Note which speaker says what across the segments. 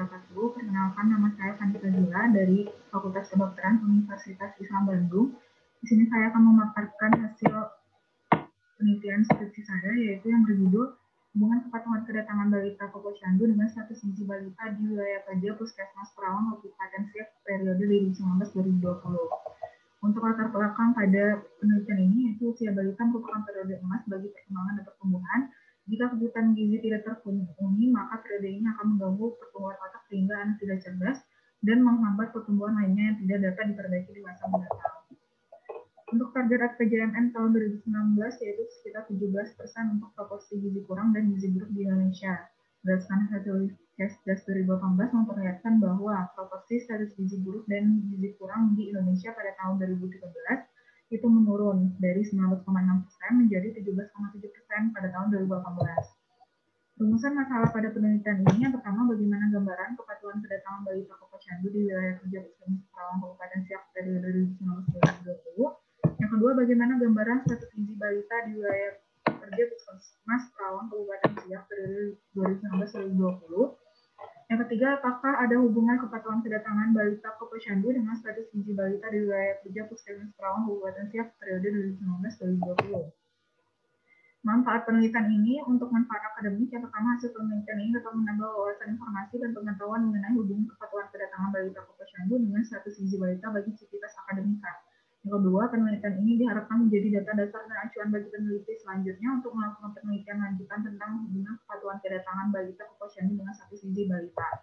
Speaker 1: wabarakatuh. Perkenalkan, nama saya Fandi Fazila dari Fakultas Kedokteran Universitas Islam Bandung. Di sini saya akan memaparkan hasil penelitian skripsi saya, yaitu yang berjudul hubungan kepatuhan kedatangan balita ke Posyandu dengan status gizi balita di wilayah kerja Puskesmas Perawang Kabupaten Siak periode 2019-2020. Untuk latar belakang pada penelitian ini, yaitu usia balita merupakan periode emas bagi perkembangan dan pertumbuhan. Jika kebutuhan gizi tidak terpenuhi, maka periode ini akan mengganggu pertumbuhan otak sehingga anak tidak cerdas dan menghambat pertumbuhan lainnya yang tidak dapat diperbaiki di masa mendatang. Untuk target RPJMN tahun 2019 yaitu sekitar 17% untuk proporsi gizi kurang dan gizi buruk di Indonesia. Berdasarkan hasil Kesdas 2018 memperlihatkan bahwa proporsi status gizi buruk dan gizi kurang di Indonesia pada tahun 2013 itu menurun dari 19,6% menjadi 17,7% pada tahun 2018. Rumusan masalah pada penelitian ini yang pertama, bagaimana gambaran kepatuhan kedatangan balita ke Posyandu di wilayah kerja Puskesmas Perawang Kabupaten Siak periode 2019-2020. Yang kedua, bagaimana gambaran status gizi balita di wilayah kerja Puskesmas Perawang Kabupaten Siak periode 2019-2020. Yang ketiga, apakah ada hubungan kepatuhan kedatangan balita ke Posyandu dengan status gizi balita di wilayah kerja Puskesmas Perawang Kabupaten Siak periode 2019-2020. Manfaat penelitian ini untuk manfaat akademik, yang pertama, hasil penelitian ini dapat menambah wawasan informasi dan pengetahuan mengenai hubungan kepatuhan kedatangan balita ke Posyandu dengan status gizi balita bagi sivitas akademika. Yang kedua, penelitian ini diharapkan menjadi data dasar dan acuan bagi peneliti selanjutnya untuk melakukan penelitian lanjutan tentang hubungan kepatuhan kedatangan balita ke Posyandu dengan status gizi balita.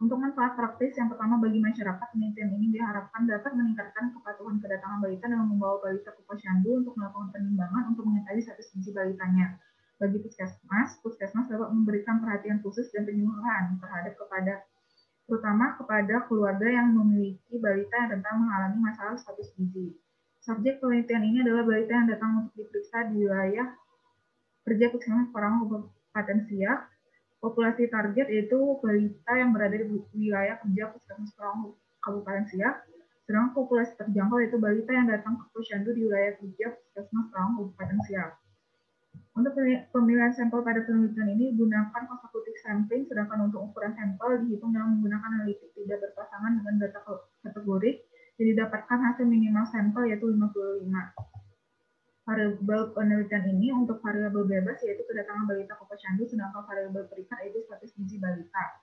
Speaker 1: Untuk manfaat praktis, yang pertama, bagi masyarakat, penelitian ini diharapkan dapat meningkatkan kepatuhan kedatangan balita dengan membawa balita ke Posyandu untuk melakukan penimbangan untuk mengetahui status gizi balitanya. Bagi puskesmas dapat memberikan perhatian khusus dan penyuluhan terutama kepada keluarga yang memiliki balita yang rentan mengalami masalah status gizi. Subjek penelitian ini adalah balita yang datang untuk diperiksa di wilayah kerja Puskesmas Perawang Kabupaten Siak. Populasi target yaitu balita yang berada di wilayah kerja Puskesmas Perawang Kabupaten Siak. Sedangkan populasi terjangkau yaitu balita yang datang ke Posyandu di wilayah kerja Puskesmas Perawang Kabupaten Siak. Untuk pemilihan sampel pada penelitian ini gunakan kosakutip sampling, sedangkan untuk ukuran sampel dihitung dengan menggunakan analitik tidak berpasangan dengan data kategorik. Jadi didapatkan hasil minimal sampel yaitu 55. Variabel penelitian ini untuk variabel bebas yaitu kedatangan balita ke Posyandu, sedangkan variabel terikat yaitu status gizi balita.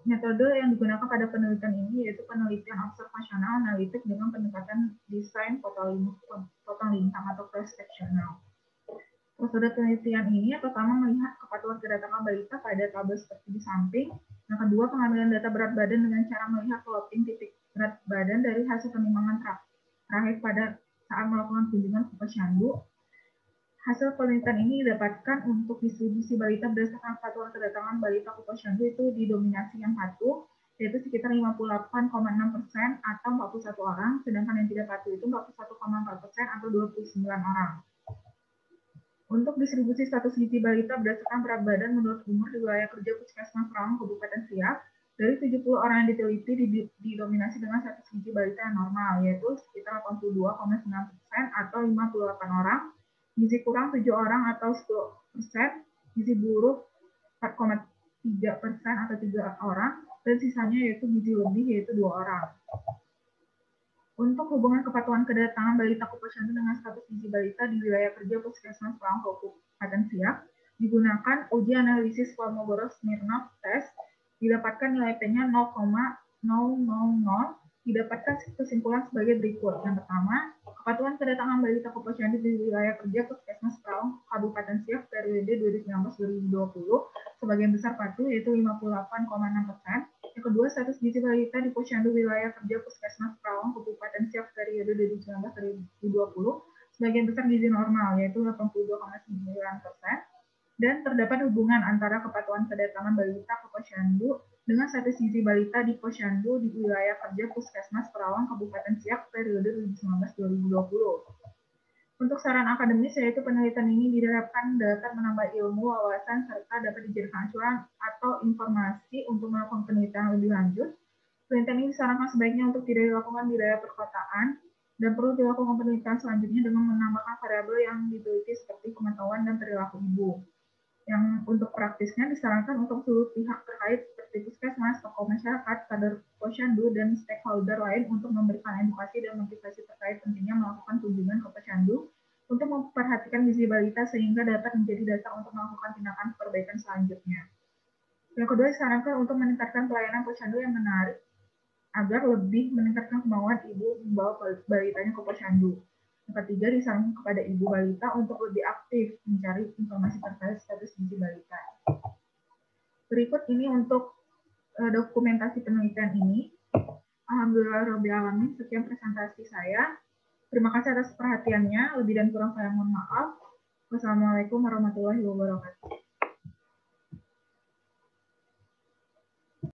Speaker 1: Metode yang digunakan pada penelitian ini yaitu penelitian observasional analitik dengan pendekatan desain potong lintang atau cross-sectional. Prosedur penelitian ini yang pertama melihat kepatuhan kedatangan balita pada tabel seperti di samping. Yang kedua, pengambilan data berat badan dengan cara melihat plotting titik berat badan dari hasil penimbangan terakhir pada saat melakukan kunjungan ke Posyandu. Hasil penelitian ini didapatkan untuk distribusi balita berdasarkan kepatuhan kedatangan balita ke Posyandu itu didominasi yang patuh, yaitu sekitar 58,6% atau 41 orang, sedangkan yang tidak patuh itu 41,4% atau 29 orang. Untuk distribusi status gizi balita berdasarkan berat badan menurut umur di wilayah kerja Puskesmas Perawang Kabupaten Siak, dari 70 orang yang diteliti didominasi dengan status gizi balita yang normal, yaitu sekitar 82,9% atau 58 orang, gizi kurang 7 orang atau 10%, gizi buruk 4,3% atau 3 orang, dan sisanya yaitu gizi lebih yaitu 2 orang. Untuk hubungan kepatuhan kedatangan balita ke Posyandu dengan status gizi balita di wilayah kerja Puskesmas Perawang Kabupaten Siak, digunakan uji analisis Kolmogorov-Smirnov test, didapatkan nilai P-nya 0,000, didapatkan kesimpulan sebagai berikut. Yang pertama, kepatuhan kedatangan balita ke Posyandu di wilayah kerja Puskesmas Perawang Kabupaten Siak periode 2019-2020 sebagian besar patuh yaitu 58,6%. Yang kedua, status gizi balita di Posyandu wilayah kerja Puskesmas Perawang Kabupaten Siak periode 2019-2020 sebagian besar gizi normal yaitu 82,9%. Dan terdapat hubungan antara kepatuhan kedatangan balita ke Posyandu dengan status gizi balita di Posyandu di wilayah kerja Puskesmas Perawang Kabupaten Siak periode 2019-2020. Untuk saran akademis, yaitu penelitian ini diharapkan dapat menambah ilmu, wawasan, serta dapat dijadikan acuan atau informasi untuk melakukan penelitian lebih lanjut. Penelitian ini disarankan sebaiknya untuk tidak dilakukan di daerah perkotaan dan perlu dilakukan penelitian selanjutnya dengan menambahkan variabel yang diteliti seperti pengetahuan dan perilaku ibu. Yang untuk praktisnya disarankan untuk seluruh pihak terkait seperti puskesmas, tokoh masyarakat, kader posyandu, dan stakeholder lain untuk memberikan edukasi dan motivasi terkait pentingnya melakukan kunjungan ke posyandu untuk memperhatikan gizi balita sehingga dapat menjadi dasar untuk melakukan tindakan perbaikan selanjutnya. Yang kedua disarankan untuk meningkatkan pelayanan posyandu yang menarik agar lebih meningkatkan kemauan ibu membawa balitanya ke posyandu. Yang ketiga, disarankan kepada ibu balita untuk lebih aktif mencari informasi terkait status gizi balita. Berikut ini untuk dokumentasi penelitian ini. Alhamdulillah, sekian presentasi saya. Terima kasih atas perhatiannya. Lebih dan kurang saya mohon maaf. Wassalamualaikum warahmatullahi wabarakatuh.